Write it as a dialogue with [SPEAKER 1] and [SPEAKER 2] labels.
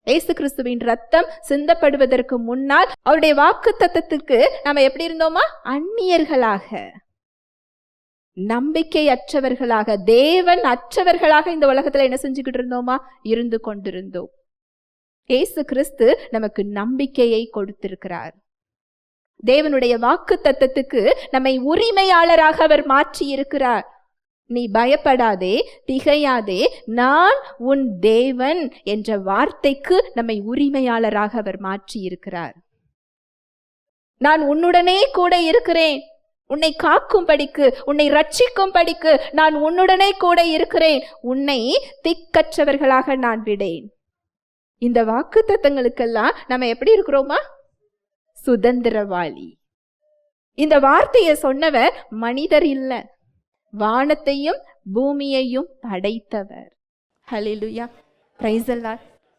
[SPEAKER 1] இயேசு கிறிஸ்துவின் ரத்தம் சிந்தப்படுவதற்கு முன்னால் அவருடைய வாக்குத்தத்தத்துக்கு நம்ம எப்படி இருந்தோமா? அந்நியர்களாக, நம்பிக்கையற்றவர்களாக, தேவன் அற்றவர்களாக இந்த உலகத்துல என்ன செஞ்சுக்கிட்டு இருந்தோமா? இருந்து கொண்டிருந்தோம். இயேசு கிறிஸ்து நமக்கு நம்பிக்கையை கொடுத்திருக்கிறார். தேவனுடைய வாக்குத்தத்தத்துக்கு நம்மை உரிமையாளராக அவர் மாற்றி இருக்கிறார். நீ பயப்படாதே, திகையாதே, நான் உன் தேவன் என்ற வார்த்தைக்கு நம்மை உரிமையாளராக அவர் மாற்றி இருக்கிறார். நான் உன்னுடனே கூட இருக்கிறேன், உன்னை காக்கும்படிக்கு, உன்னை ரட்சிக்கும்படிக்கு நான் உன்னுடனே கூட இருக்கிறேன், உன்னை திக்கற்றவர்களாக நான் விடேன். இந்த வாக்குத்தத்தங்களுக்கெல்லாம் நம்ம எப்படி இருக்கிறோமா? சுதந்திரவாளி. இந்த வார்த்தையை சொன்னவர் மனிதர் இல்ல, வானத்தையும் பூமியையும் படைத்தவர். ஹல்லேலூயா, பிரைஸ் தி லார்ட்.